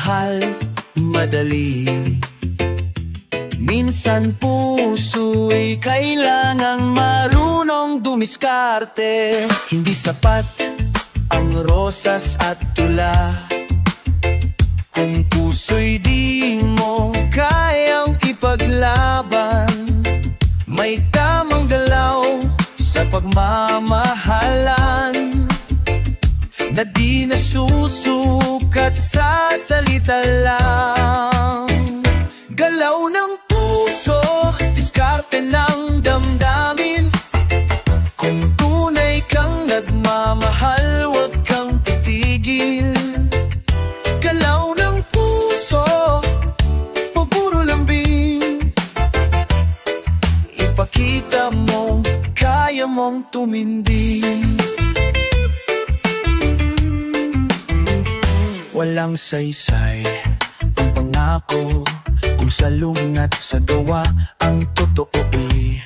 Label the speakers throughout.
Speaker 1: pagmamahal madali. Minsan puso'y kailangang marunong dumiskarte. Hindi sapat ang rosas at tula kung puso'y di mo kayang ipaglaban. May tamang galaw sa pagmamahalan na di nasusukat sa salita lang. Galaw ng puso, diskarte ng damdamin. Kung tunay kang nagmamahal, huwag kang titigil. Galaw ng puso, paburo lambing. Ipakita mo, kaya mong tumindi. Walang saysay ang pangako kung sa lungat sa gawa ang totoo'y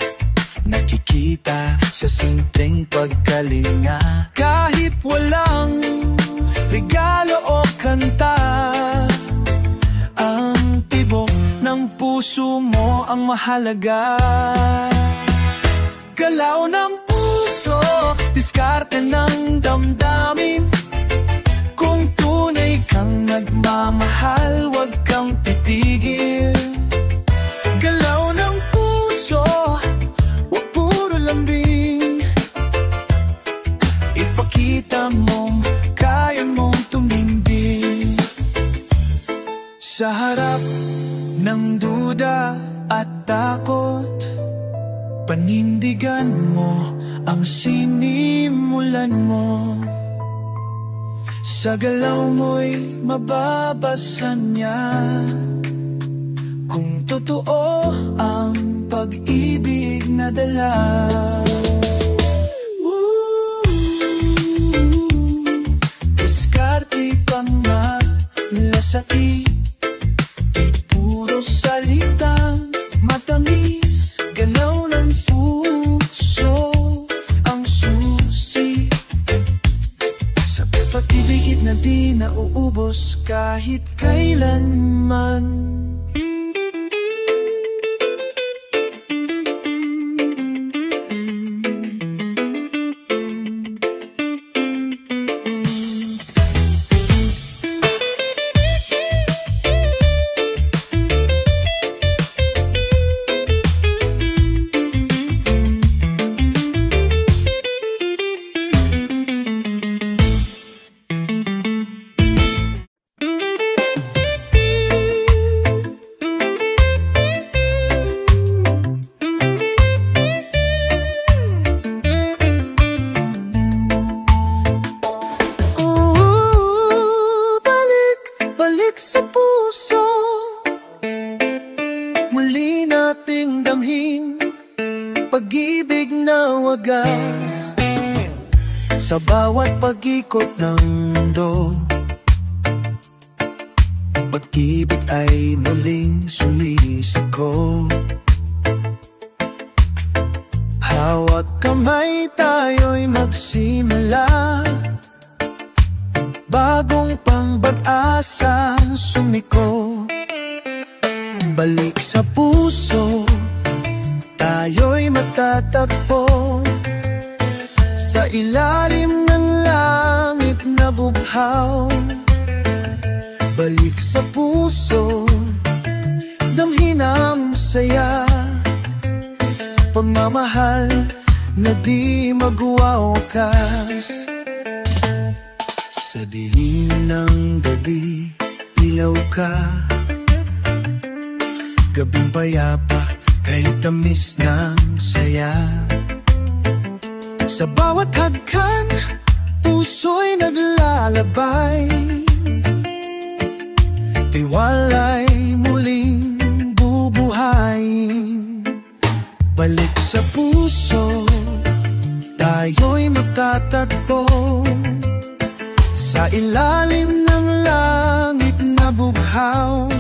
Speaker 1: nakikita sa simpleng pagkalinga. Kahit walang regalo o kanta, ang tibok ng puso mo ang mahalaga. Galaw ng puso, diskarte ng damdamin. Kung tunay kang nagmamahal, huwag kang titigil. Galaw ng puso, huwag puro lambing. Ipakita mong kaya mong tumindi. Sa harap ng duda at takot, panindigan mo ang sinimulan mo. Sa galaw mo'y mababasa niya kung totoo ang pag-ibig na dala. Diskarte pa malasakit, di puro salitang matamis. Galaw ng puso ang susi sa pag-ibig na di nauubos kahit kailanman. Sa bawat pag-ikot ng mundo, pag-ibig ay muling sumisiko. Hawak kamay tayo'y magsimula, bagong pang-pag-asa sumiko. Balik sa puso, tayo'y matatagpo sa ilalim ng langit na bughaw. Balik sa puso, damhin ang saya, pagmamahal na di magwawakas. Sa dilim ng gabi, ilaw ka, gabing payapa, kahit tamis ng saya. Sa bawat hadkan, puso'y naglalabay, tiwala'y muling bubuhayin. Balik sa puso, tayo'y magtatagpo sa ilalim ng langit na bughaw.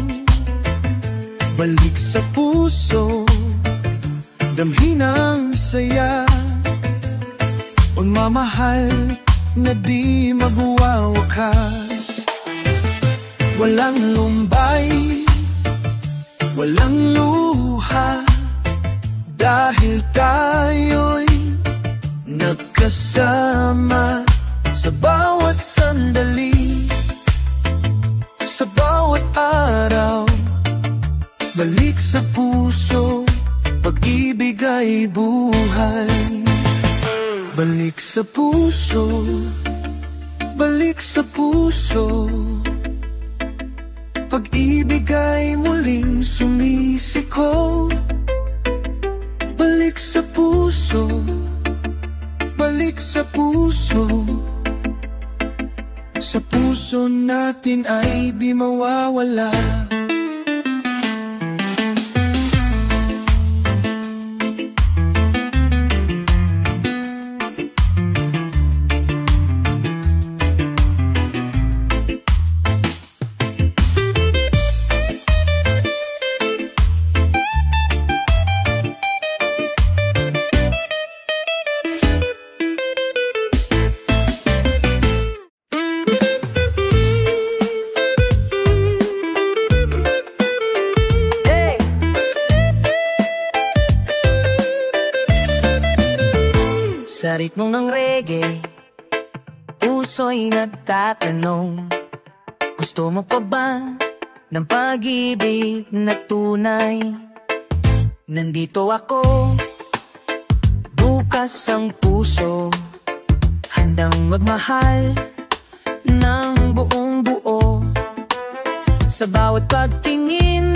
Speaker 1: Balik sa puso, damhin ang saya, pagmamahal na di magwawakas. Walang lumbay, walang luha, dahil tayo'y nagkasama sa bawat sandali, sa bawat araw. Balik sa puso, pag-ibig ay buhay. Balik sa puso, balik sa puso, pag-ibig ay muling sumisiko. Balik sa puso, balik sa puso, sa puso natin ay di mawawala.
Speaker 2: Sa ritmo ng reggae, puso'y nagtatanong, gusto mo pa ba ng pag-ibig na tunay? Nandito ako, bukas ang puso, handang magmahal ng buong buo. Sa bawat pagtingin,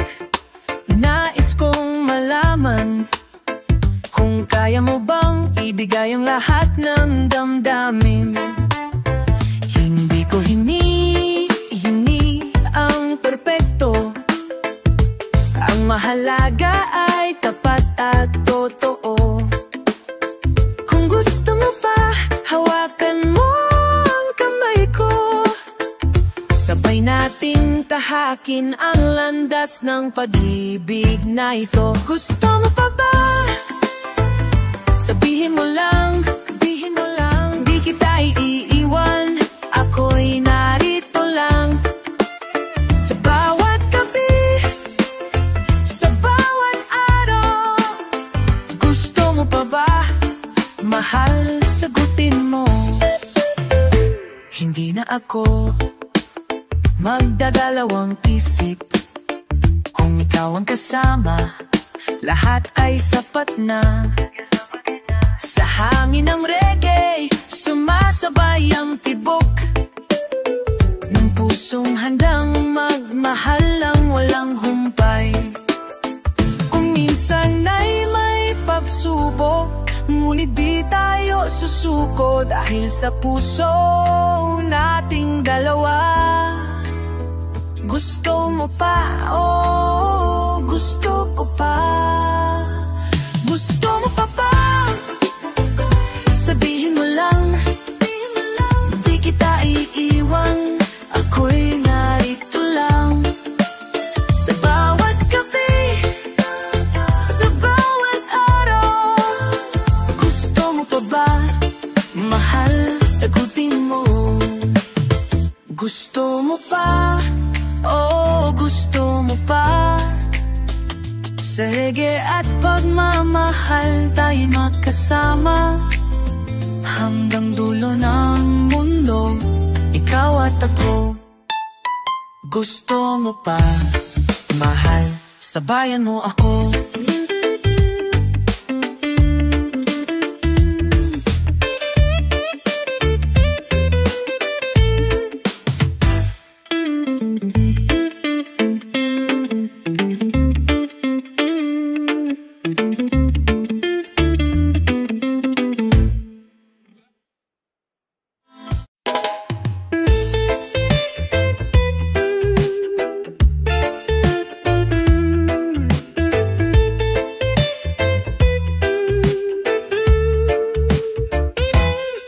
Speaker 2: nais kong malaman kung kaya mo bang ibigay ang lahat ng damdamin. Hindi ko hini ang perpekto, ang mahalaga ay tapat at totoo. Kung gusto mo pa, hawakan mo ang kamay ko, sabay nating tahakin ang landas ng pag-ibig na ito. Gusto mo pa ba? Sabihin mo lang, di kita iiwan, ako'y narito lang. Sa bawat gabi, sa bawat araw, gusto mo pa ba? Mahal, sagutin mo. Hindi na ako magdadalawang isip, kung ikaw ang kasama, lahat ay sapat na. Sa hangin ng reggae, sumasabay ang tibok ng pusong handang magmahal lang walang humpay. Kung minsan ay may pagsubok, ngunit di tayo susuko, dahil sa puso nating dalawa. Gusto mo pa, oh, gusto ko pa. Gusto mo pa ba? Sabihin mo lang, di kita iiwan, ako'y narito lang. Sa bawat gabi, sa bawat araw, gusto mo pa ba? Mahal, sagutin mo. Gusto mo pa? Oh, gusto mo pa? Sa reggae at pagmamahal tayo magkasama, hanggang dulo ng mundo, ikaw at ako. Gusto mo pa, mahal, sabayan mo ako.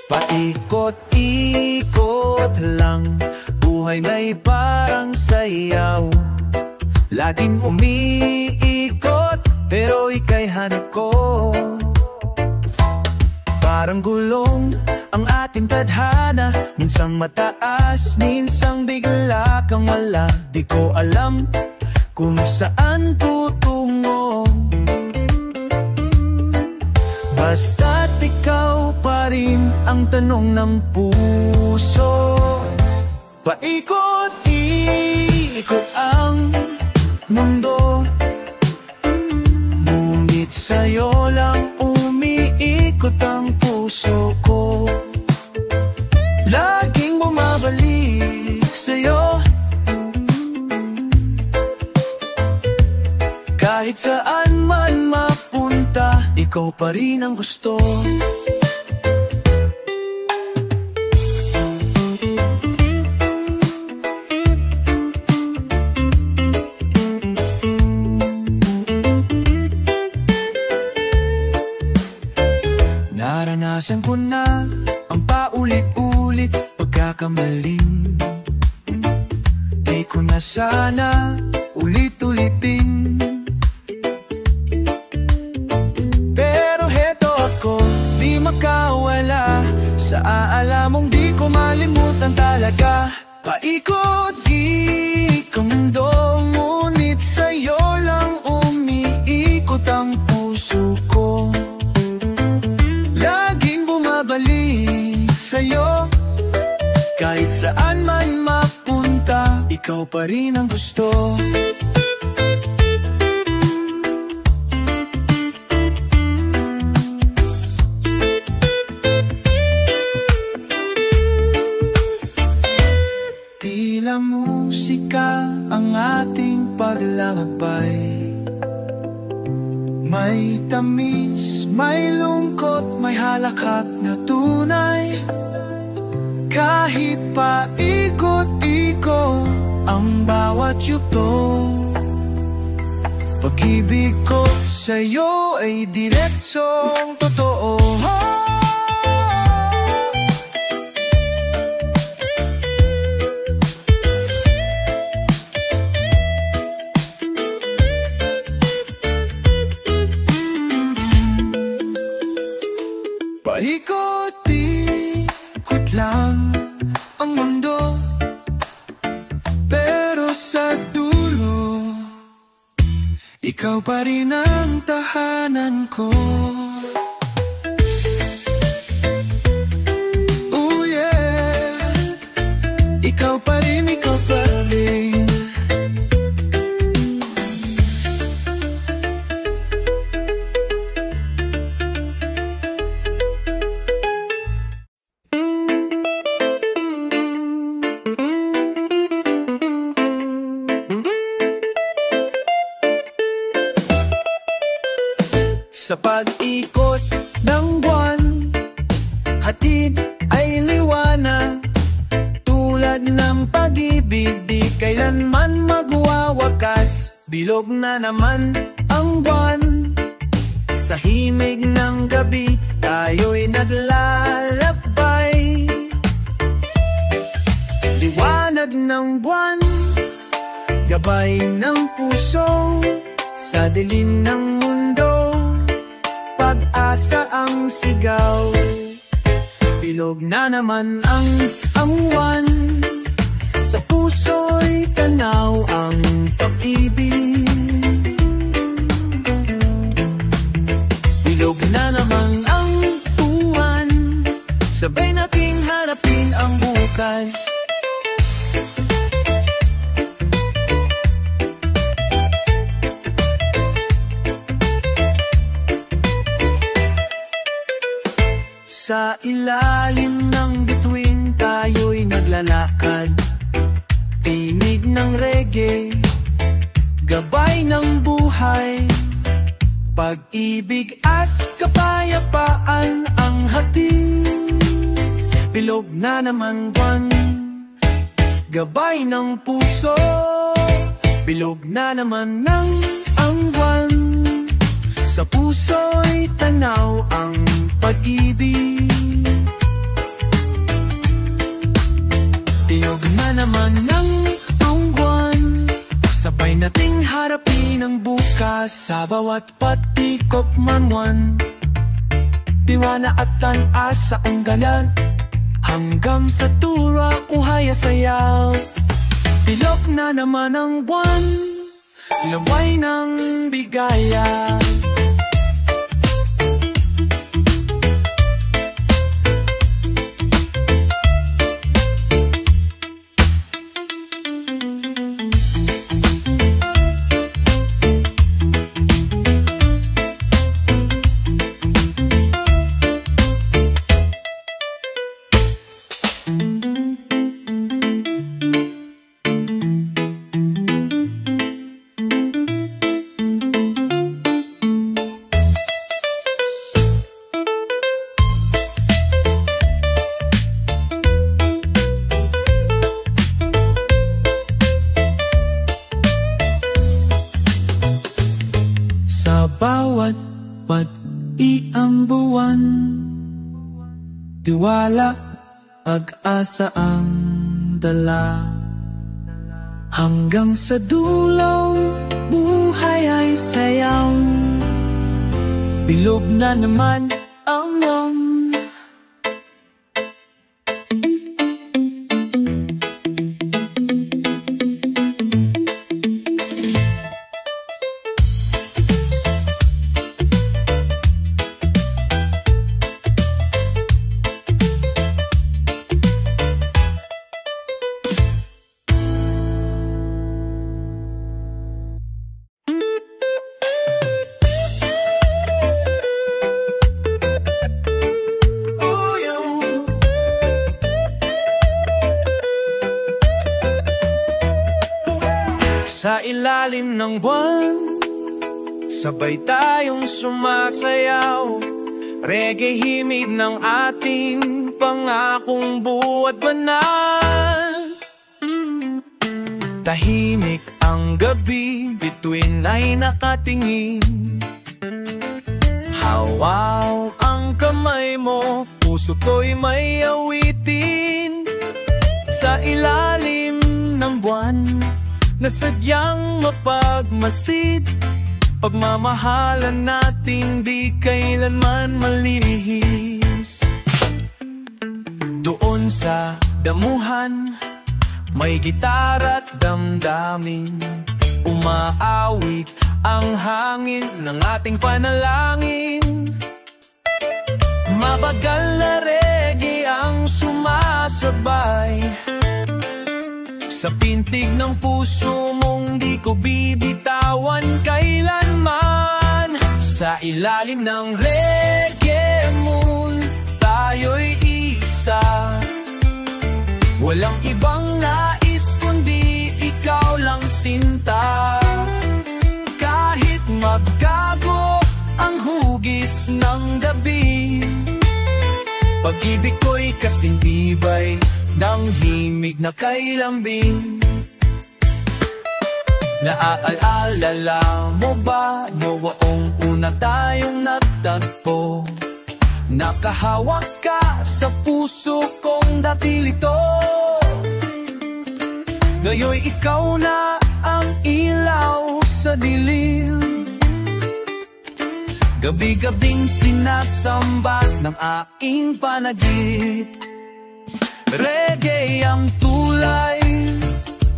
Speaker 1: Paikot-ikot lang, buhay na'y parang sayaw. Laging umiikot, pero ika'y hanap ko. Parang gulong ang ating tadhana, minsang mataas, minsang bigla kang wala. Di ko alam kung saan tutungo, basta't ikaw pa rin ang tanong ng puso. Paikot-ikot ang mundo, ngunit sa'yo lang umiikot ang puso ko. Laging bumabalik sa'yo, kahit saan man mapunta, ikaw pa rin ang gusto. Naranasan ko na ang paulit-ulit pagkakamaling, di ko na sana ulit-ulitin. Pero heto ako, di makawala sa aala mong di ko malimutan talaga. Paikot-ikot ang mundo, ngunit sa'yo lang umiikot ang puso ko. Laging bumabalik sa'yo, kahit saan man mapunta, ikaw pa rin ang gusto. Tila musika ang ating paglalakbay, may tamis, may lungkot, may halakhak na tunay. Kahit pa ikot-ikot ang bawat yugto, pag-ibig ko sa'yo ay diretsong totoo. Paikot-ikot lang ang mundo, pero sa dulo, ikaw pa rin ang tahanan ko. Oh yeah, ikaw pa rin, ikaw pa rin. Sa pag-ikot ng buwan, hatid ay liwanag. Tulad ng pag-ibig, di kailanman magwawakas. Bilog na naman ang buwan, sa himig ng gabi, tayo'y naglalakbay. Liwanag ng buwan, gabay ng puso, sa dilim ng mundo, pag-asa ang sigaw. Bilog na naman ang buwan, sa puso'y tanaw ang pag-ibig. Bilog na naman ang buwan, sabay nating harapin ang bukas. Sa ilalim ng bituin, tayo'y naglalakad. Tinig ng reggae, gabay ng buhay. Pag-ibig at kapayapaan ang hatid. Bilog na naman buwan, gabay ng puso. Bilog na naman ang buwan, sa puso'y tanaw ang pag-ibig. Tiyog na naman ng buwan, sabay nating harapin ang bukas. Sa bawat patikop manwan, diwana at tanas sa unggalan, hanggang sa tura kuhaya sayaw. Tilok na naman ang buwan, laway ng bigaya. Sa bawat pati ang buwan, tiwala, pag-asa ang dala. Hanggang sa dulo, buhay ay sayaw. Bilog na naman ang iyong sa ilalim ng buwan, sabay tayong sumasayaw. Reggae himig ng ating pangakong buhat banal. Tahimik ang gabi, bituin ay nakatingin. Hawaw ang kamay mo, puso ko'y may awitin. Sa ilalim ng buwan na sadyang mapagmasid, pagmamahalan natin di kailanman malilihis. Doon sa damuhan, may gitara at damdamin, umaawit ang hangin ng ating panalangin. Mabagal na reggae ang sumasabay sa pintig ng puso mong di ko bibitawan kailanman. Sa ilalim ng reggae moon, tayo'y isa. Walang ibang nais kundi ikaw lang sinta. Kahit maggago ang hugis ng gabi, pag-ibig ko'y kasing tibay ng himig na kay lambing. Naaalala mo ba noong una tayong nagtagpo? Nakahawak ka sa puso kong dati lito. Ngayon ikaw na ang ilaw sa dilim, gabi-gabing sinasamba ng aking panagip. Reggae ang tulay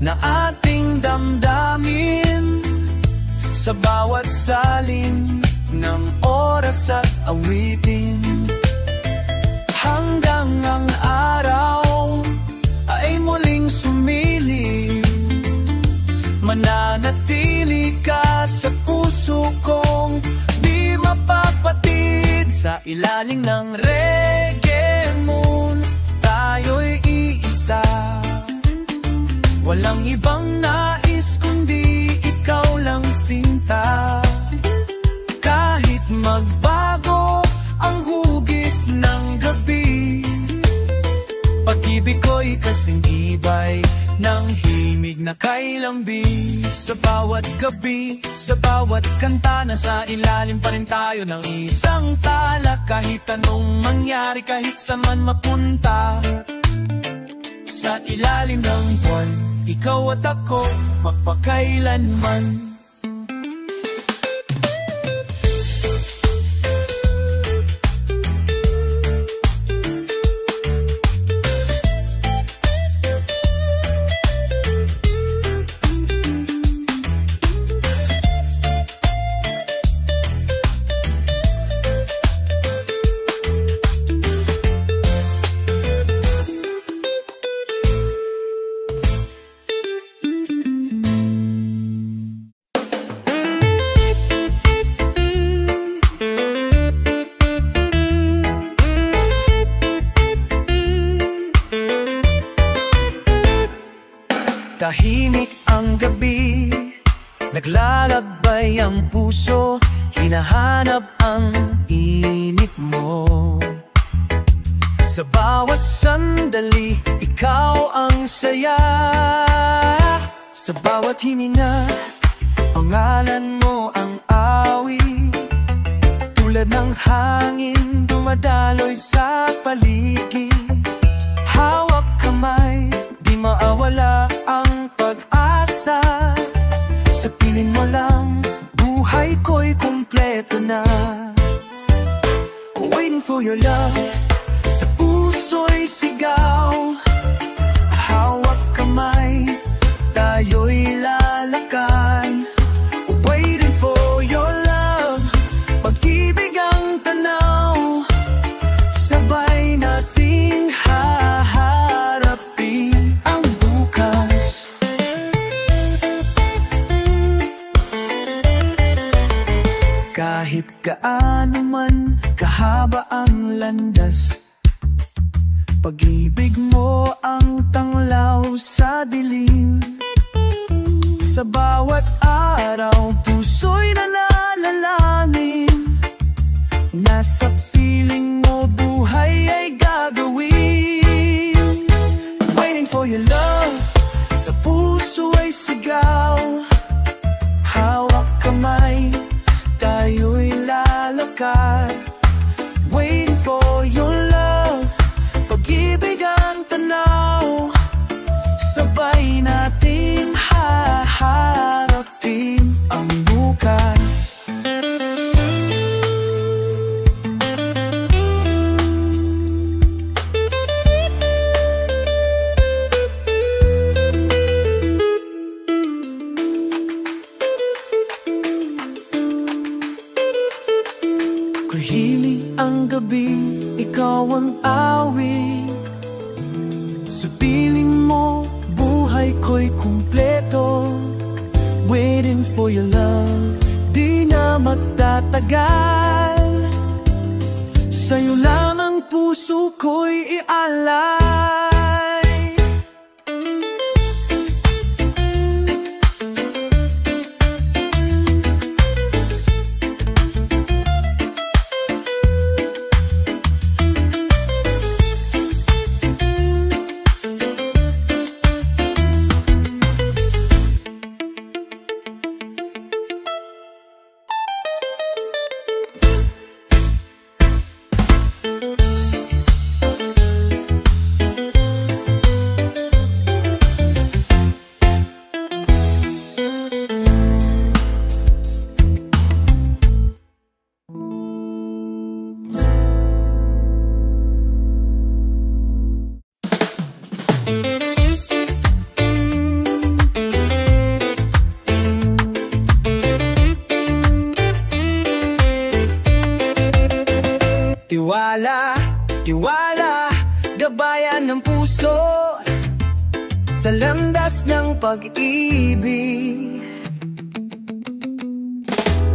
Speaker 1: na ating damdamin, sa bawat salin ng oras at awitin. Hanggang ang araw ay muling sumilip, mananatili ka sa puso kong di mapapatid. Sa ilalim ng reggae moon, tayo'y iisa. Walang ibang nais kundi ikaw lang sinta. Kahit magbago ang hugis ng gabi, pag-ibig ko'y kasing tibay ng himig na kay lambing. Sa bawat gabi, sa bawat kanta, nasa ilalim pa rin tayo ng isang tala. Kahit anong mangyari, kahit saan man mapunta, sa ilalim ng buwan, ikaw at ako magpakailanman. Naglalakbay ang puso, hinahanap ang init mo. Sa bawat sandali, ikaw ang saya. Sa bawat hininga, pangalan mo ang awit. Tulad ng hangin, dumadaloy sa paligid. Hawak kamay, di maawala ang pag-asa. Sa piling mo lang, buhay ko'y kumpleto na. Waiting for your love, sa puso'y sigaw. Hawak kamay, tayo'y lalakad. Waiting for your love, pag-ibig ang tanaw. Sabay nating haharapin ang bukas. Kahit kaano man kahaba ang landas, pag-ibig mo ang tanglaw sa dilim. Sa bawat araw, puso'y nananalangin. Nasa piling mo, buhay ay gagawin. Waiting for your love, sa puso ay sigaw. Hawak kamay, tayo'y lalakad. Waiting for your love, pag-ibig ang tanaw. Sabay natin haharapin ang bukas. Kahili ang gabi, ikaw ang awit. Sa piling mo, buhay ko'y kumpleto. Waiting for your love, di na magtatagal. Sa'yo lang ang puso ko'y ialay. Tiwala, tiwala, gabayan ng puso sa landas ng pag-ibig.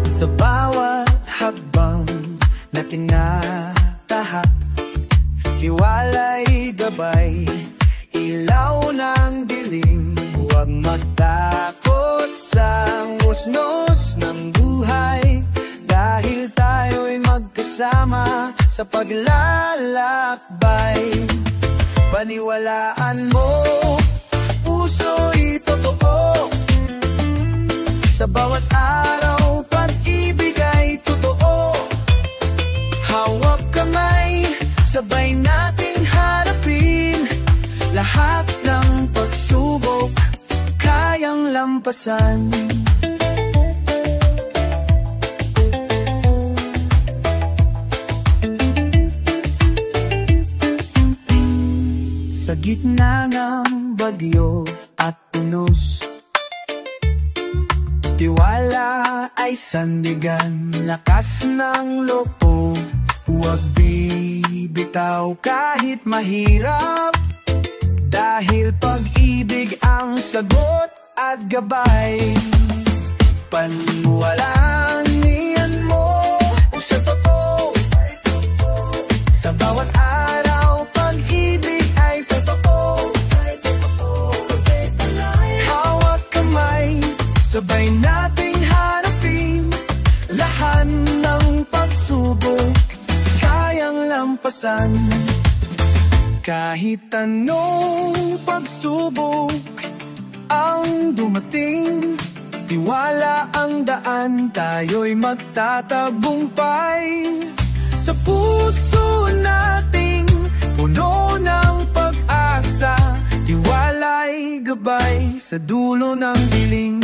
Speaker 1: Sa bawat hakbang na tinatahak, tiwala'y gabay, ilaw ng dilim. Huwag magtakot sa ngusnos ng buhay, dahil tayo'y magkasama sa paglalakbay. Paniwalaan mo, puso'y totoo. Sa bawat araw, pag-ibig ay totoo. Hawak kamay, sabay nating harapin. Lahat ng pagsubok, kayang lampasan. Sa gitna ng bagyo at unos, tiwala ay sandigan, lakas ng loob. Huwag bibitaw kahit mahirap, dahil pag-ibig ang sagot at gabay. Paniwalaan niyan mo sa totoo. Sa bawat araw, pag-ibig ay totoo. Hawak kamay, sabay natin kalikasan. Kahit anong pagsubok ang dumating, tiwala ang daan, tayo'y magtatagumpay. Sa puso nating puno ng pag-asa, tiwala'y gabay sa dulo ng dilim.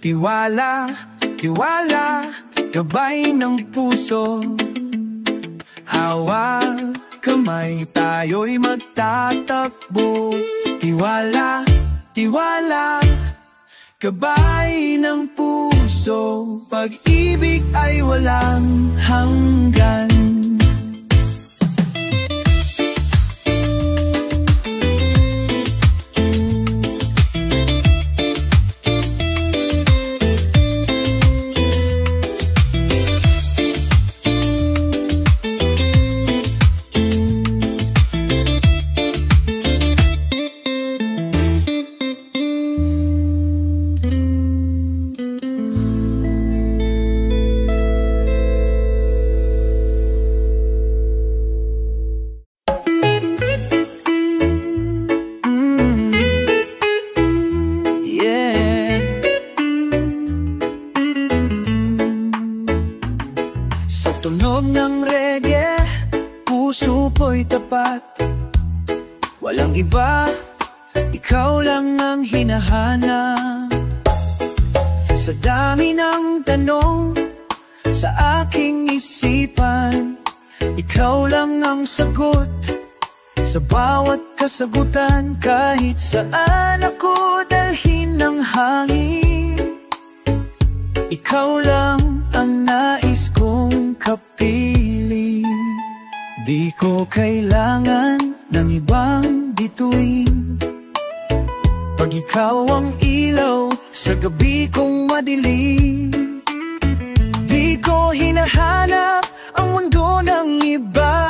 Speaker 1: Tiwala, tiwala, gabay ng puso. Hawak kamay, tayo'y magtatakbo. Tiwala, tiwala, gabay ng puso. Pag-ibig ay walang hanggan. Tunog ng reggae, puso ko'y tapat. Walang iba, ikaw lang ang hinahanap. Sa dami ng tanong sa aking isipan, ikaw lang ang sagot. Sa bawat kasagutan, kahit saan ako dalhin ng hangin, ikaw lang ang nais kong kapiling. Di ko kailangan ng ibang bituin. Pag ikaw ang ilaw sa gabi kong madilim, di ko hinahanap ang mundo ng iba.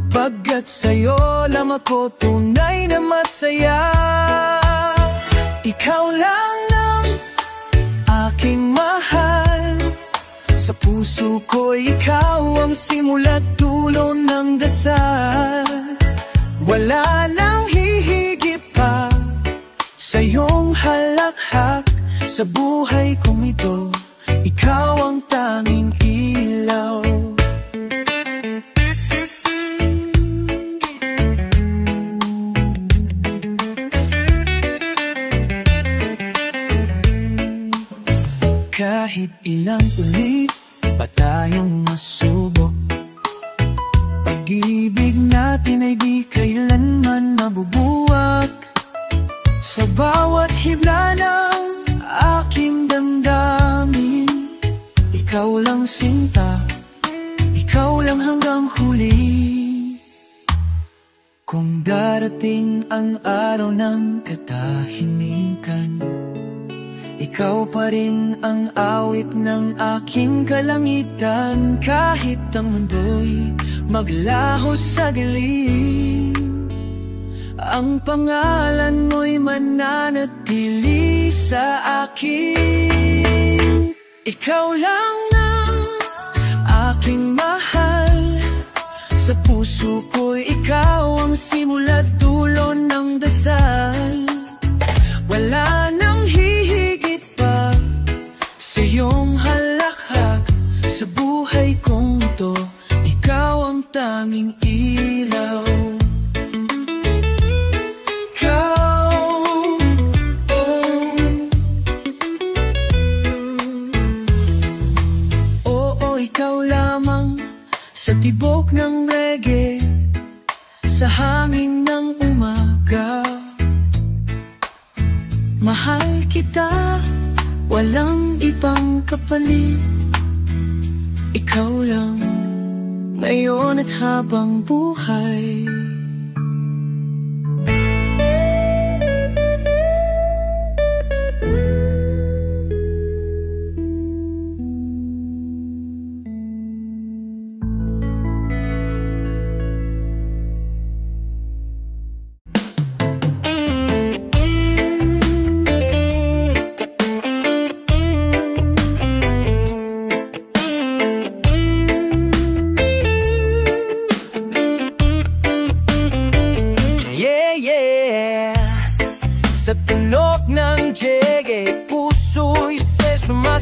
Speaker 1: Pagkat sa'yo lang ako tunay na masaya. Ikaw lang ang aking mahal. Sa puso ko ikaw ang simula't dulo ng dasal. Wala nang hihigit pa sa iyong halakhak. Sa buhay kong ito, ikaw ang tanging ilaw. Kahit ilang ulit pa tayong masubok, pag-ibig natin ay di kailanman mabubuwag. Sa bawat hibla ng aking damdamin, ikaw lang sinta, ikaw lang hanggang huli. Kung darating ang araw ng katahimikan, ikaw pa rin ang awit ng aking kalangitan. Kahit ang mundo'y maglaho sa dilim, ang pangalan mo'y mananatili sa akin. Ikaw lang ang aking mahal. Sa puso ko'y ikaw ang simula't dulo ng dasal. Wala nang hihigit pa sa iyong halakhak. Sa buhay kong ito, ikaw ang tanging ilaw. Sa tibok ng reggae, sa hangin ng umaga, mahal kita, walang ibang kapalit. Ikaw lang, ngayon at habang buhay.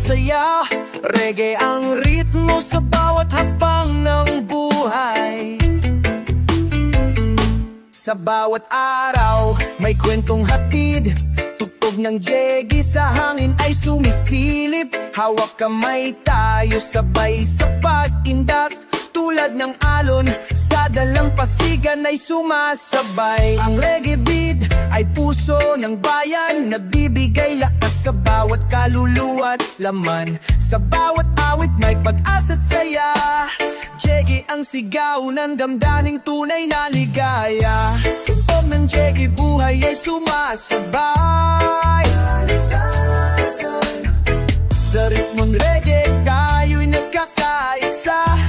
Speaker 1: saya. Reggae ang ritmo sa bawat hakbang ng buhay. Sa bawat araw, may kwentong hatid. Tugtog ng jegi sa hangin ay sumisilip. Hawak kamay tayo sabay sa pag-indak. Tulad ng alon, sa dalampasigan ay sumasabay. Ang reggae beat ay puso ng bayan. Nagbibigay lakas sa bawat kaluluwa't laman. Sa bawat awit may pag-asa't saya. Jegi ang sigaw ng damdaming tunay na ligaya. Tugtog ng jegi, buhay ay sumasabay. Sa ritmong reggae, tayo'y nagkakaisa.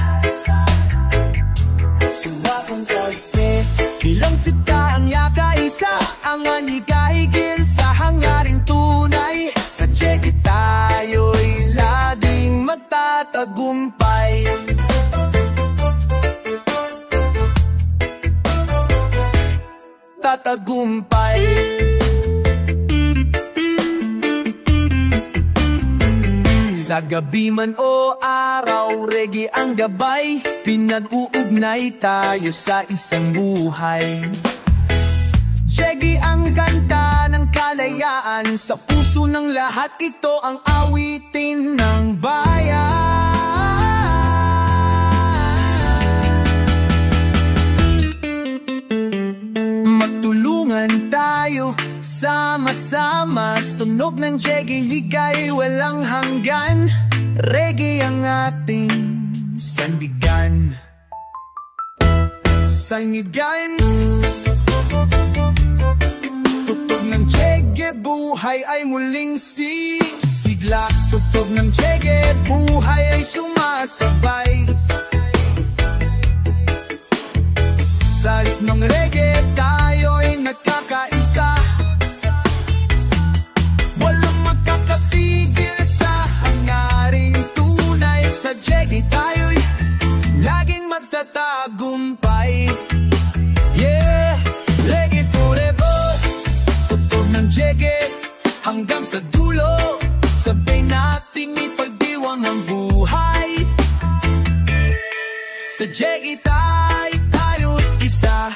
Speaker 1: Suwakang kalte, bilang sita ang yakaisa. Ang anigahigil sa hangaring tunay. Sa jegi tayo'y laging magtatagumpay. Tatagumpay. Sa gabi man o araw, reggae ang gabay. Pinag-uugnay tayo sa isang buhay. Jegi ang kanta ng kalayaan. Sa puso ng lahat, ito ang awitin ng bayan. Magtulungan tayo, sama-sama. Tunog ng jegi, ligay walang hanggan. Reggae ang ating sandigan. Sandigan. Tugtog ng jegi, buhay ay muling sisigla. Tugtog ng jegi, buhay ay sumasabay. Sa ritmong reggae, tayo'y nagkakaisa. Walang magkakatigil sa hangaring tunay. Sa jegi, tayo'y laging magtatagumpay. Yeah, reggae forever. Tugtog ng jegi hanggang sa dulo. Sabay nating ipagdiwang ang buhay. Sa jegi, tayo'y isa.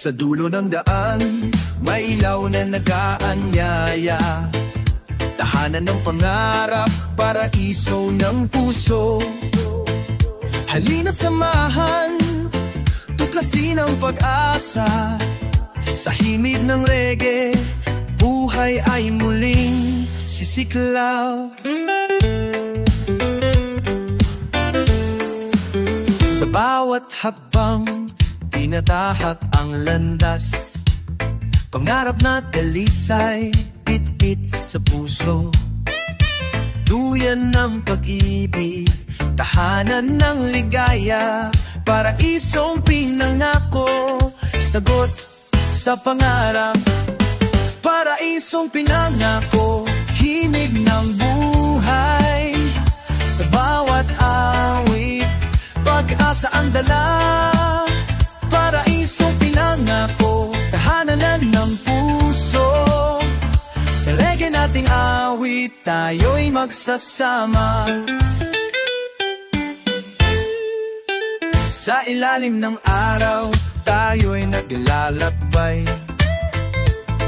Speaker 1: Sa dulo ng daan, may ilaw na nag-aanyaya. Tahanan ng pangarap, paraiso ng puso. Halina't samahan, tuklasin ang pag-asa. Sa himig ng reggae, buhay ay muling sisiklaw. Sa bawat hakbang, tinatahak ang landas. Pangarap na dalisay, pit-pit sa puso. Duyan ng pag-ibig, tahanan ng ligaya. Paraisong pinangako, sagot sa pangarap. Paraisong pinangako, himig ng buhay. Sa bawat awit, pag-asa ang dala. Paraisong pinangako, tahanan ng puso. Sa reggae nating awit, tayo'y magsasama. Sa ilalim ng araw, tayo'y naglalakbay.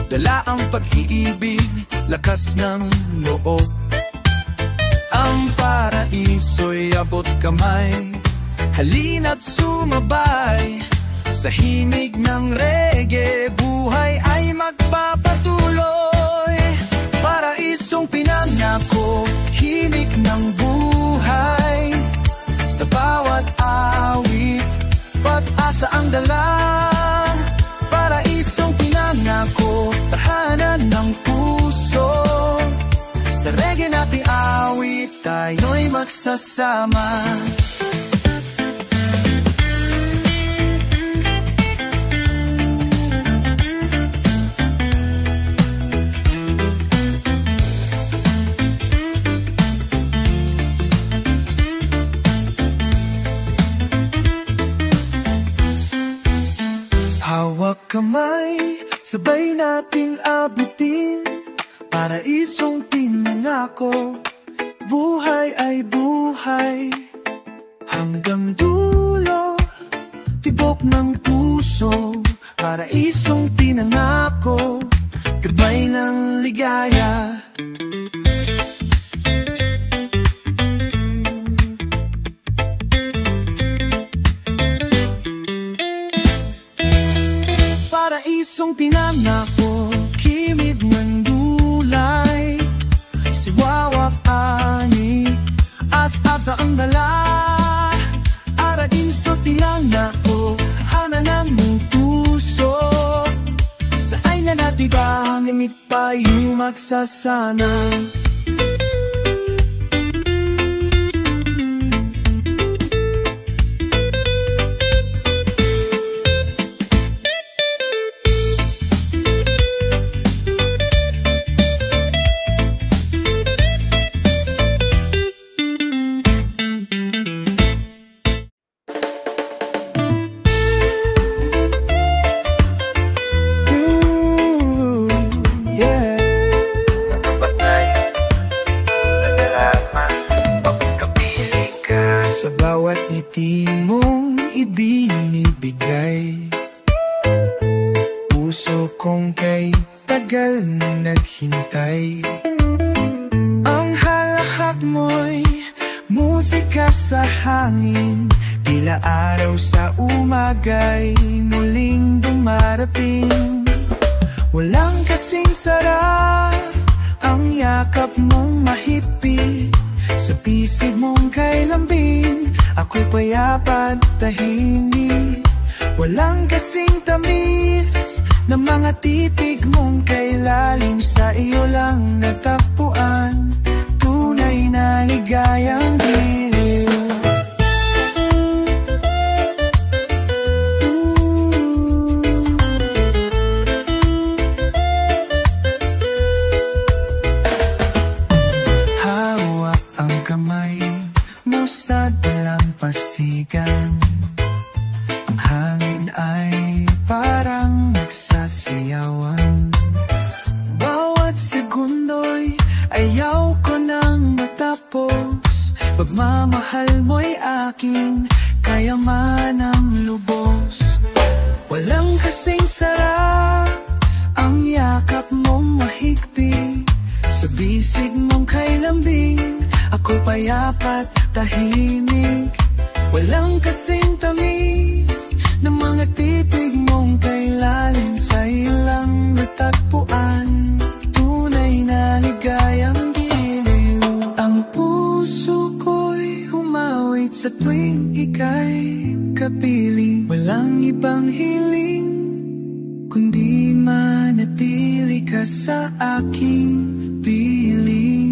Speaker 1: Dala ang pag-iibig, lakas ng loob. Ang paraiso'y abot kamay. Halina't sumabay. Sa himig ng reggae, buhay ay magpapatuloy. Paraisong pinangako, himig ng buhay. Sa bawat awit, pag-asa ang dala. ko, tahanan ng puso. Sa reggae nating awit, tayo'y magsasama. Hawak kamay, sabay nating abutin paraisong pinangako. Buhay ay buhay hanggang dulo, tibok ng puso. Paraisong pinangako, gabay ng ligaya. Paraisong pinangako, kimig ng gulay, siwawak ani, as-ata ang dala. Aradin so tinangako, hananan mong puso. Sa ay na natin ba, hangimit pa yung magsasana. Sa bawat ngiti mong ibinibigay, puso kong kay tagal nang naghintay. Ang halahak mo'y musika sa hangin, tila araw sa umaga'y muling dumarating. Walang kasing sarap ang yakap mong mahigpit, sa pisig mong kay lambing, ako'y payapa at tahimik. Walang kasing tamis na mga titig mong kay lalim, sa iyo lang natagpuan tunay na ligayang giliw. Sa dalampasigan, ang hangin ay parang nagsasayawan. Bawat segundo'y ayaw ko nang matapos, pagmamahal mo'y aking kayamanang lubos. Walang kasing sarap ang yakap mong mahigpit, sa bisig mong kay lambing, ako'y payapat tahimik. Walang kasing tamis na mga titig mong kay lalim, sa ilang natagpuan tunay na ligayang giliw. Ang puso ko'y humawit sa tuwing ika'y kapiling. Walang ibang hiling kundi manatili ka sa aking piling.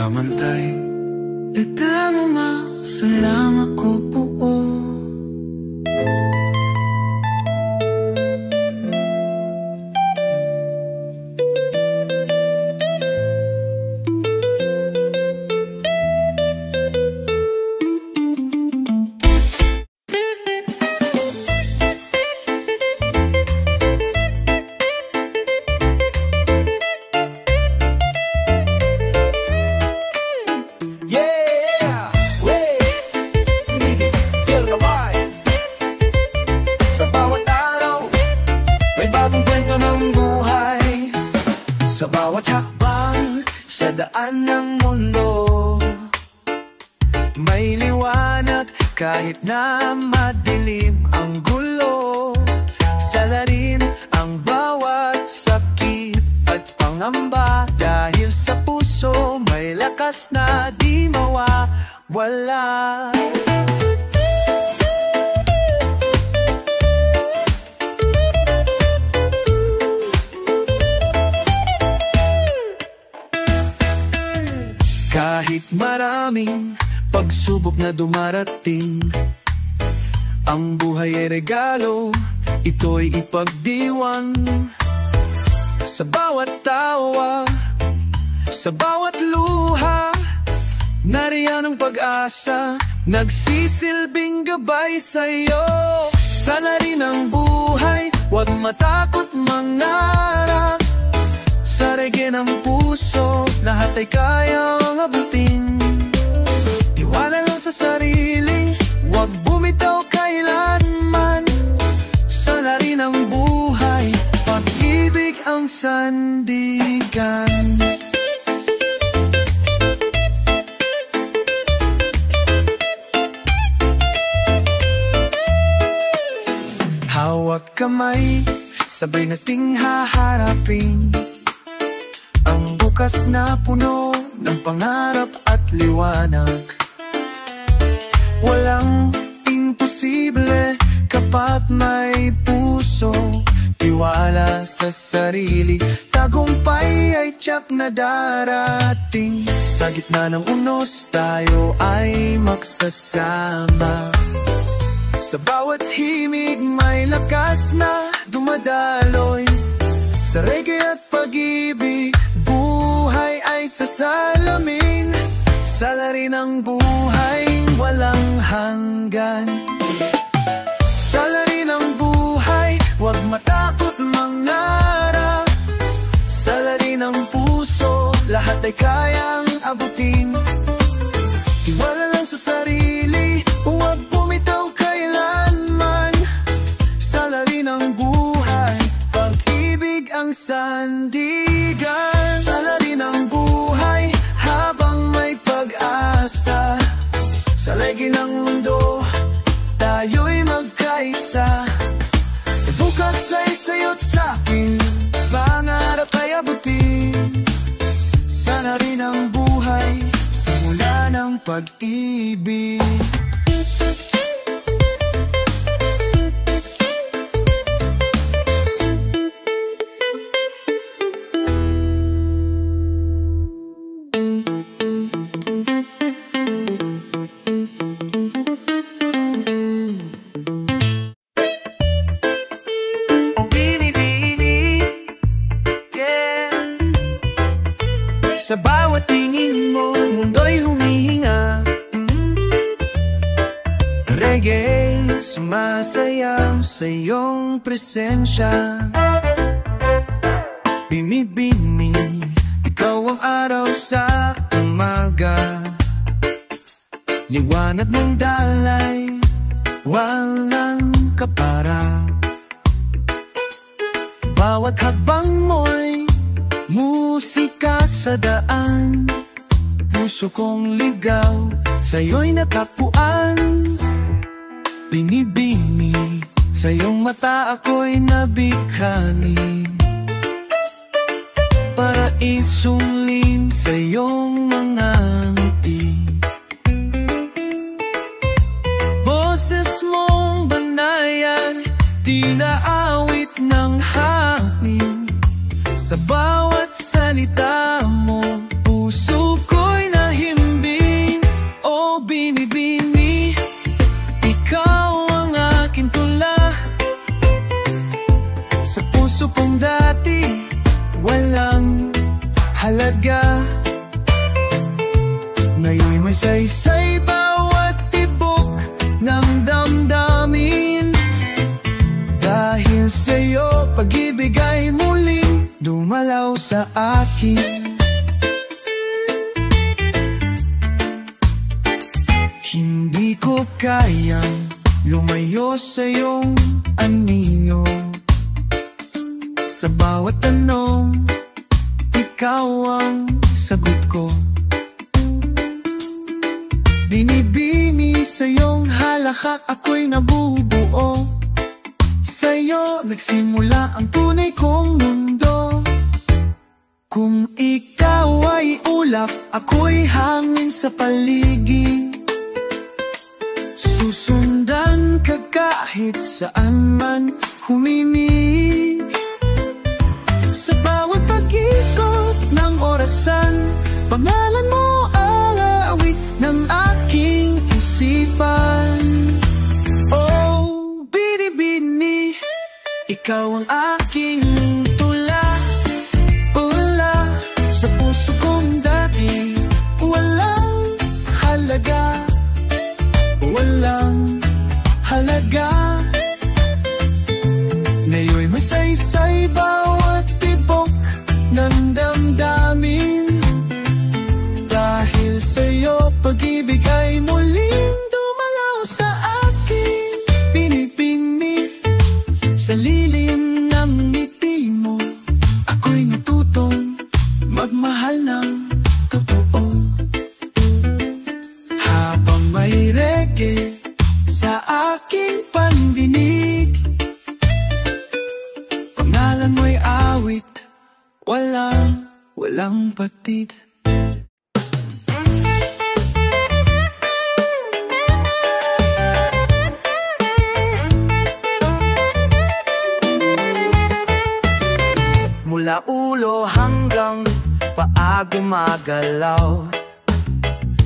Speaker 1: Amantay, etano masalamat ko buo. kahabaan ng mundo. May liwanag kahit na madilim ang gulo. Salarin ang bawat sakit at pangamba, dahil sa puso may lakas na di mawawala. Kahit maraming pagsubok na dumarating, ang buhay ay regalo, ito'y ipagdiwang. Sa bawat tawa, sa bawat luha, nariyan ang pag-asa, nagsisilbing gabay sa'yo. Salarin ang buhay, huwag matakot mangarap. Sa reggae ng puso, lahat ay kayang abutin. Tiwala lang sa sarili, huwag bumitaw kailanman. Salarin ang buhay, pag-ibig ang sandigan. Hawak kamay, sabay nating haharapin ang bukas na puno ng pangarap at liwanag. Walang imposible kapag may puso, tiwala sa sarili, tagumpay ay tiyak na darating. Sa gitna ng unos tayo ay magsasama. Sa bawat himig may lakas na dumadaloy. Sa reggae at pag-ibig, buhay ay sasalamin. Salarin ang buhay, walang hanggan. Salarin ang buhay, huwag matakot mangarap. Salarin ang puso, lahat ay kayang abutin. Tiwala lang sa sarili, huwag bumitaw kailanman. Salarin ang buhay, pag-ibig ang sandigan. Salarin ang buhay, habang may pag-asa. Sa lagi ng mundo, tayo'y magkaisa. Bukas ay sa'yo't sa'kin, pangarap ay abutin. Sana rin ang buhay, simula ng pag-ibig. Sa bawat tingin mo, mundo'y humihinga. Reggae, sumasayaw sa iyong presensya. Bimibini, ikaw ang araw sa umaga. Liwanag ng dalay, walang kapara. Bawat hakbang mo'y musika sa daan. Puso kong ligaw, sa'yo'y natapuan. Binibini, sa iyong mata ako'y nabighani. Paraisong lim sa iyong mga ngiti. Boses mong banayan, tila awit ng hangin. Sa bawat salita mo, puso ko'y nahimbing. O binibini, ikaw ang aking tula. Sa puso kong dati, walang halaga. Ngayon'y may saysay bawat tibok ng damdamin. Dahil sa'yo, pag-ibig ay muling dumalaw sa akin. Hindi ko kayang lumayo sa iyong anino. Sa bawat tanong, ikaw ang sagot ko. Binibini sa iyong halakhak ako'y nabubuo. Sa'yo nagsimula ang tunay kong mundo. Kung ikaw ay ulap, ako'y hangin sa paligid. Susundan ka kahit saan man humimig. Sa bawat pag-ikot ng orasan, pangalan mo ang awit ng aking isipan. Oh, Binibini, ikaw ang aking tula. Wala sa puso kong dati, walang halaga, walang halaga. Ngayon'y may saysay bawat tibok ng damdamin. Dahil sa'yo pag-ibig ay muling dumalaw sa akin. Binibini, sa lilim ng ngiti mo, ako'y natutong magmahal ng totoo. Habang may reggae sa aking pandinig, pangalan mo'y awit, walang patid. Mula ulo hanggang paa gumagalaw,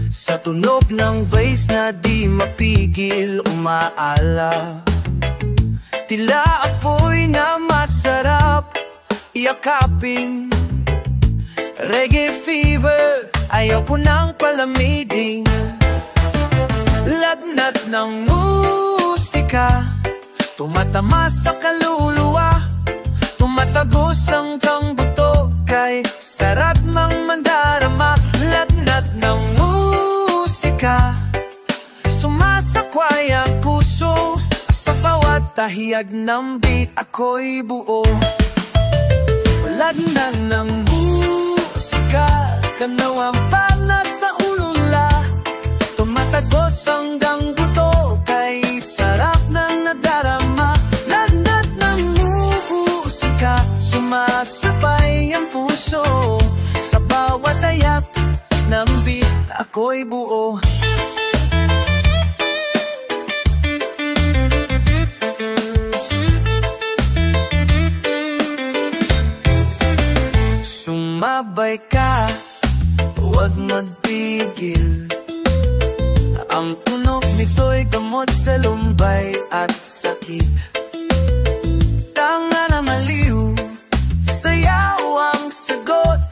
Speaker 1: sa tunog ng bass na di mapigil umaala. Tila apoy na masarap yakapin. Reggae fever, ayaw po nang palamigin. Lagnat ng musika, tumatama sa kaluluwa, tumatagos hanggang buto, kay sarap mang mandarama. Lagnat ng musika, sumasakway ang puso, sa bawat tahiyag ng beat ako'y buo. Lagnat ng musika, kanaw ang pana sa ulula, tumatagos hanggang buto, kay sarap ng nadarama. Lagnat ng musika, sumasabay ang puso, sa bawat tayak ng beat ako'y buo. Sumabay ka, huwag magpigil. Ang tunog nito'y gamot sa lumbay at sakit. Tanga na maliw, sayaw ang sagot.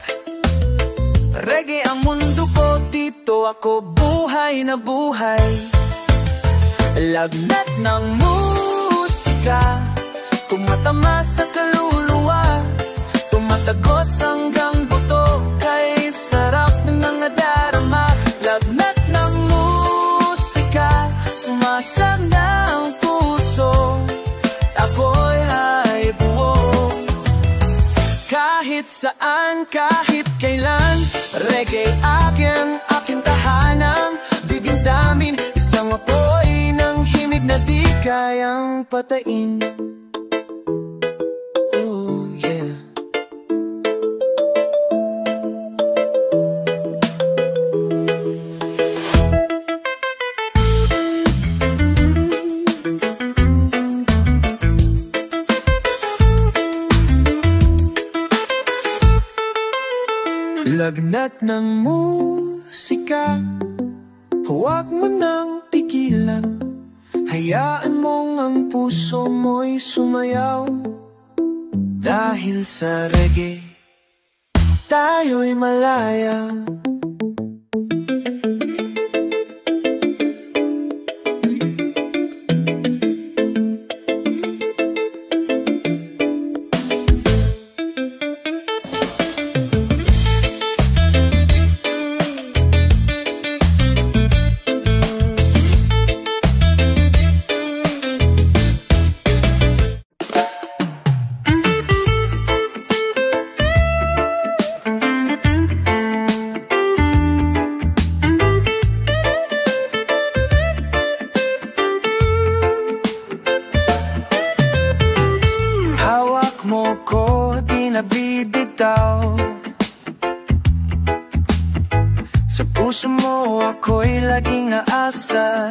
Speaker 1: Reggae ang mundo ko, dito ako buhay na buhay. Lagnat ng musika, tumatama sa kaluluwa, tumatagos hanggang buto, kay sarap ng nadarama. Lagnat ng musika, sumasagna ang puso, ako'y ay buo. Kahit saan, kahit kailan, reggae aking tahanan. Biging damin, isang apoy ng himig na di kayang patayin. Oh yeah. Lagnat ng musika, huwag mo nang pigilan. Hayaan mong ang puso mo'y sumayaw. Dahil sa reggae, tayo'y malaya. ako'y laging aasa.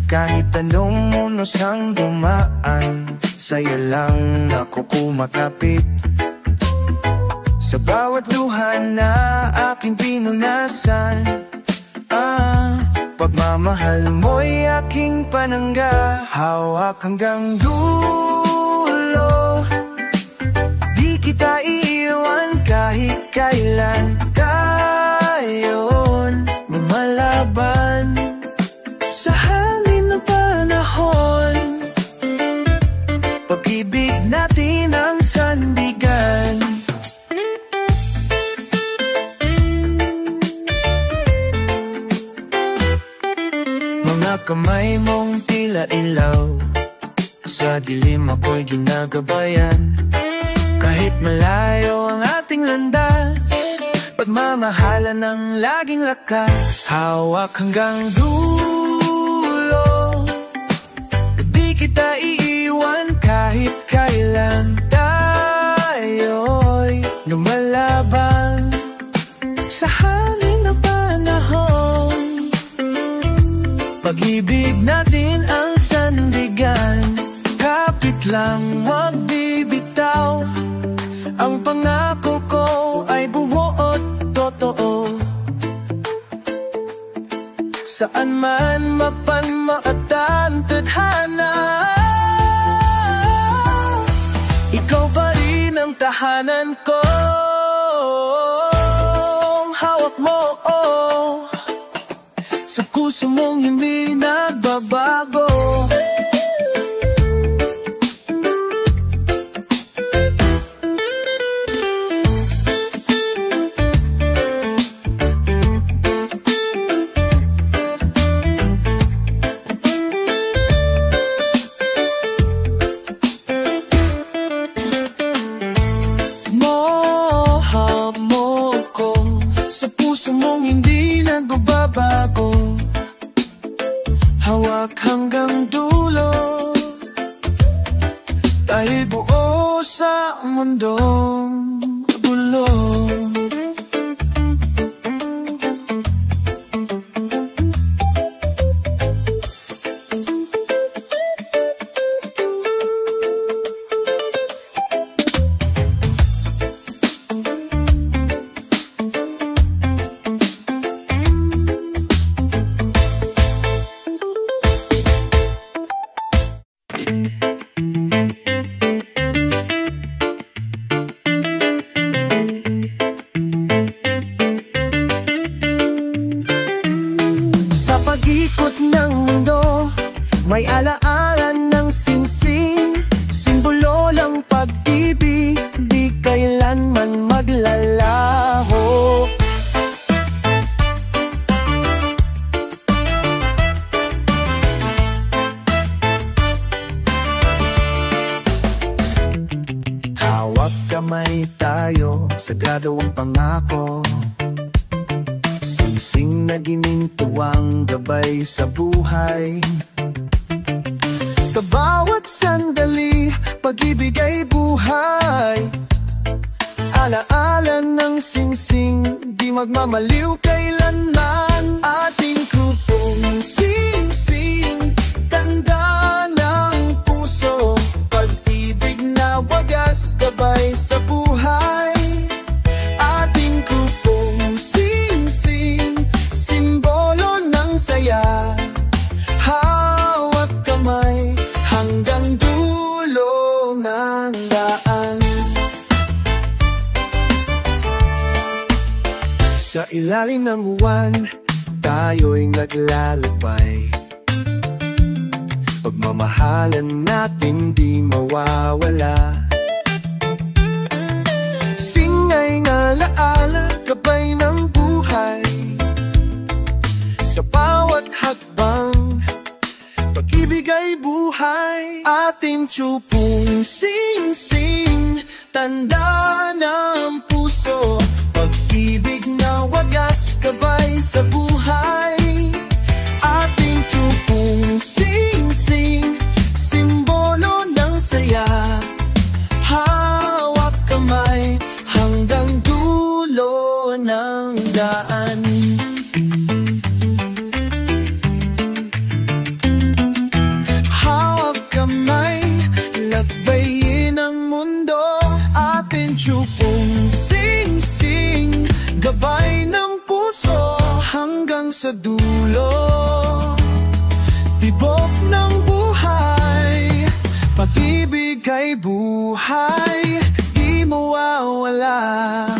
Speaker 1: Kahit anong unos ang dumaan, sa'yo lang ako kumakapit. Sa bawat luha na aking pinunasan, pagmamahal mo'y aking panangga. Hawak hanggang dulo, di kita iiwan kahit kailan tayo'n lumalaban sa hangin ng panahon. Pag-ibig natin ang sandigan. Mga kamay mong tila ilaw, sa dilim ako'y ginagabayan. Kahit malayo ang ating landas, pagmamahalan ng laging lakas. Hawak hanggang dulo, di kita iiwan kahit kailan tayo'y lumalaban sa hangin ng panahon. Pag-ibig natin ang sandigan, kapit lang wag bibitaw. Ang pangako ko ay buo at totoo. Saan man mapanmaatan tadhana, ikaw pa rin ang tahanan ko. Hawak mo, sa puso mong hindi nagbabago. Sa puso mong hindi nagbabago, hawak hanggang dulo, tayo'y buo sa mundong gulo. Pag-ikot ng mundo, may alaalan ng singsing. Simbolo lang pag-ibig, di kailanman maglalaho. Hawak kamay tayo sa gagawang pangako, singsing na ginintuwang gabay sa buhay. Sa bawat sandali, pag-ibig ay buhay. Alaala ng singsing, di magmamaliw kailanman. Ating grupong singsing, tanda ng puso. Pag-ibig na wagas gabay sa buhay. Ating grupong singsing, simbolo ng saya. Hawak kamay hanggang dulo ng daan. Sa ilalim ng buwan, tayo'y naglalakbay. Pagmamahalan natin di mawawala. Singay ngalaala, gabay ng buhay. Sa bawat hakbang, pag-ibig ay buhay. Ating tiyupong singsing, tanda ng puso. Pag-ibig na wagas gabay sa buhay. Ating tiyupong singsing, simbolo ng saya. Hawak kamay hanggang dulo ng daan. buhay di mawawala.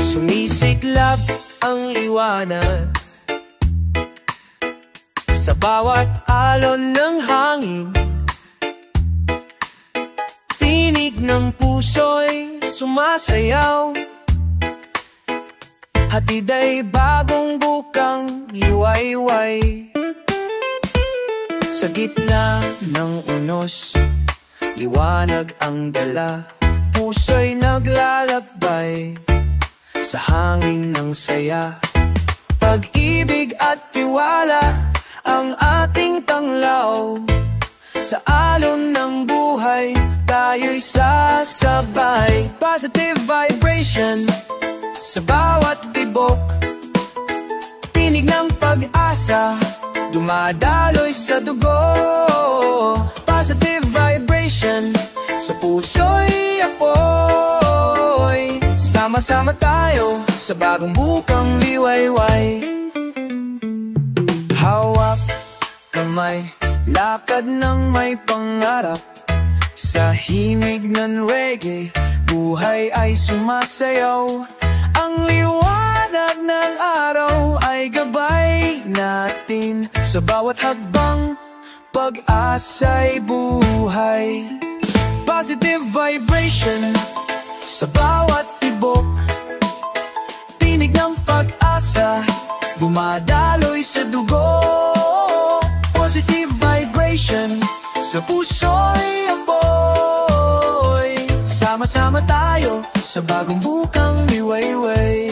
Speaker 1: Sumisiklab ang liwanag sa bawat alon ng hangin. Tinig ng puso'y sumasayaw, hatid ay bagong bukang liwayway. Sa gitna ng unos, liwanag ang dala, puso'y naglalakbay sa hangin ng saya. Pag-ibig at tiwala ang ating tanglaw, sa alon ng buhay tayo'y sasabay. Positive vibration sa bawat tibok, tinig ng pag-asa dumadaloy sa dugo. Positive vibration sa puso'y apoy, sama-sama tayo sa bagong bukang liwayway. Hawak kamay, lakad ng may pangarap, sa himig ng reggae, buhay ay sumasayaw. Ang liwanag ng araw ay gabay natin, sa bawat hakbang pag-asa'y buhay. Positive vibration sa bawat tibok, tinig ng pag-asa dumadaloy sa dugo. Positive vibration sa puso'y apoy, sama-sama tayo sa bagong bukang liwayway.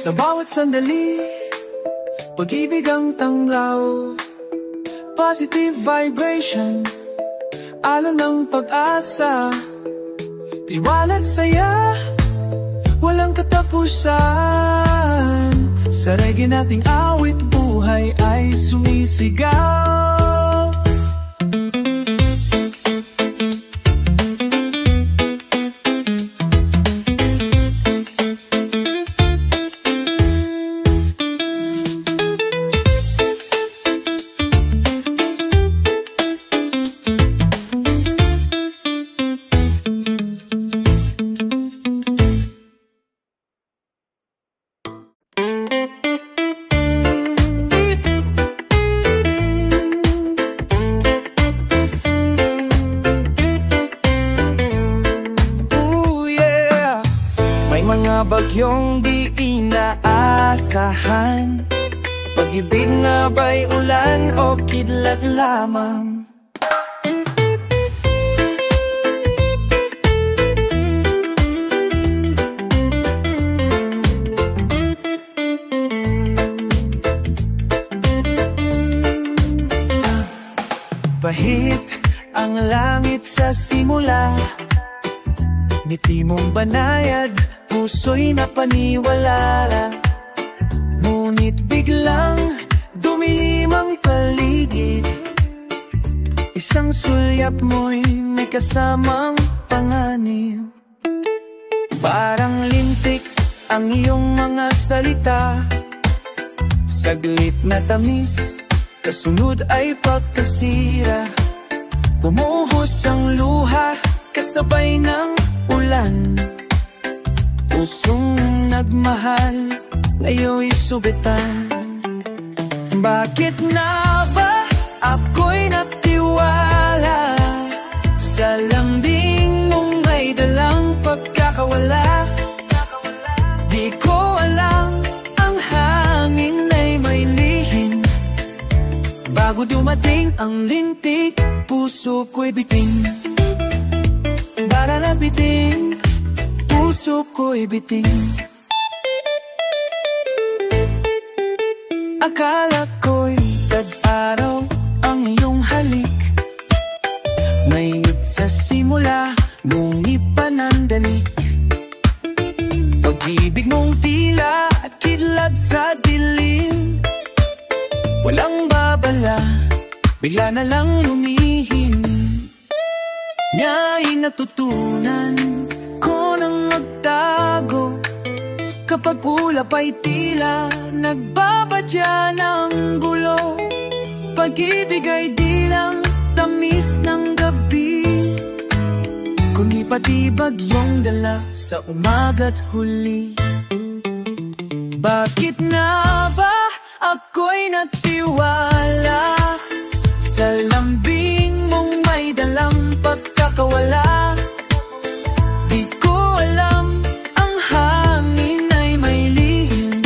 Speaker 1: Sa bawat sandali, pag-ibig ang tanglaw. Positive vibration, alon ng pag-asa, tiwala't saya, walang katapusan. Sa reggae nating awit, buhay ay sumisigaw. Mga bagyong di inaasahan, pag-ibig na ba'y ulan o kidlat lamang? Bahit ang langit sa simula, ngiti mong banayad, puso'y napaniwala. Ngunit biglang dumihim ang paligid, isang sulyap mo'y may kasamang panganib. Parang lintik ang iyong mga salita, saglit na tamis, kasunod ay pagkasira. Bumuhos ang luha kasabay ng ulan, pusong nagmahal ngayon'y subitan. Bakit na ba ako'y natiwala sa lambing mong may dalang pagkakawala? Di ko alam ang hangin ay may lihim. Bago dumating ang lintik, puso ko'y biting. Para na biting, puso ko'y biting. Akala ko'y tag-araw ang iyong halik. Mainit sa simula, ngunit panandalik. Pag-ibig mong tila kidlat sa dilim. Walang babala, bigla na lang lumihim. Niya'y natutunan ko nang magtago. Kapag ulap ay tila nagbabadya ng gulo. Pag-ibig ay di lang tamis ng gabi, kundi pati bagyong dala sa umaga't huli. Bakit na ba ako'y natiwala sa lambing mong may dalang pagkakawala? Di ko alam ang hangin ay may lihim.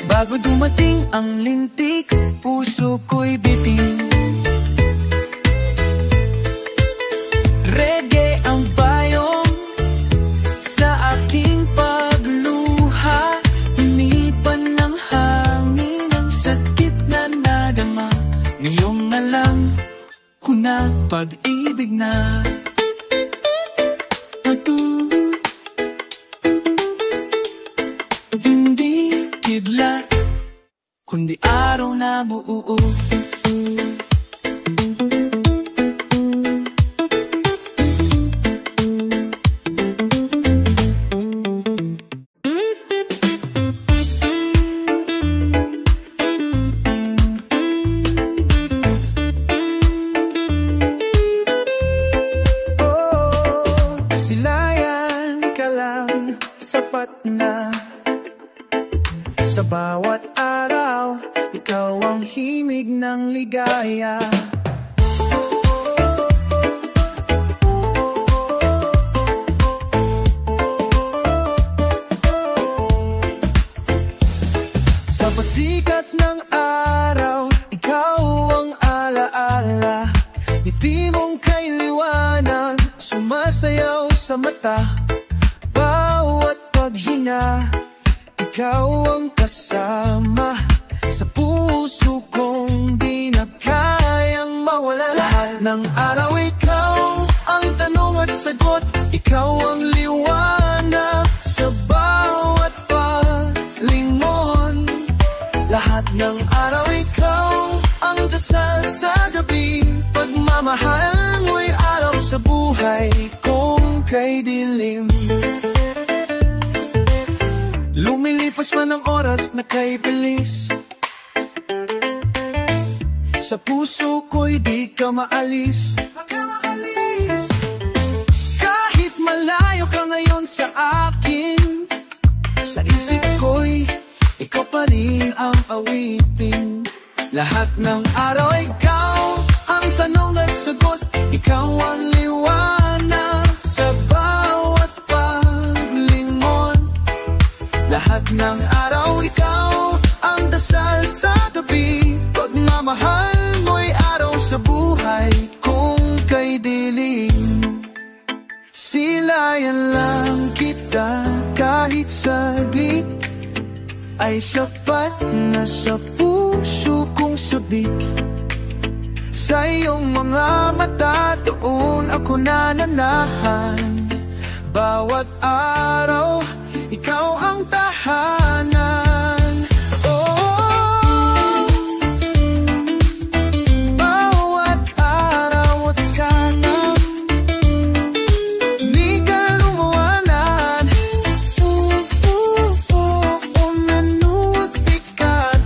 Speaker 1: Bago dumating ang lintik, puso ko'y biting. Reggae ang payong sa aking pagluha. Hinipan ng hangin ang sakit na nadama. Ngayong alam ko na pag-ibig na. Hindi kidlat, kundi araw na buo. Silayan ka lang, sapat na. Sa bawat araw, ikaw ang himig ng ligaya. Sa pagsikat ng araw, ikaw ang alaala. Ngiti mong kay liwanag, sumasayaw sa mata. Bawat paghinga, ikaw ang kasama. Sa puso kong di na kayang mawala. Lahat ng araw ikaw ang tanong at sagot. Ikaw ang liwanag sa bawat paglingon. Lahat ng araw ikaw ang dasal sa gabi. Pagmamahal mo'y araw sa buhay kong kay dilim. Lumilipas man ang oras na kay bilis, sa puso ko'y di ka maalis. Kahit malayo ka ngayon sa akin, sa isip ko'y ikaw pa rin ang awitin. Lahat ng araw ikaw ang tanong at sagot. Ikaw ang liwanag sa bawat paglingon. Lahat ng araw ikaw ang dasal sa gabi. Pagmamahal mo'y araw sa buhay kung kay dilim. Silayan lang kita kahit saglit, ay sapat na sa puso kong sabik. Sa iyong mga mata, doon ako nananahan. Bawat araw, ikaw ang tahanan. Oh, bawat araw at kanang di ka lumawanan. Nanusikat.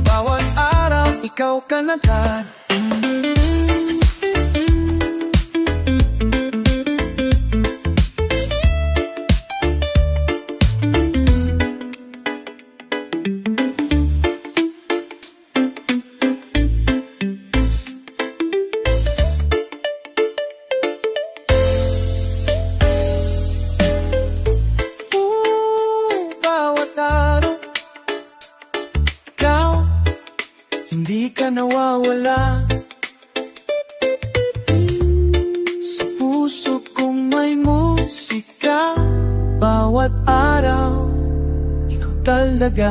Speaker 1: Bawat araw, ikaw kanagad. Hindi ka nawawala sa puso kong may musika. Bawat araw, ikaw talaga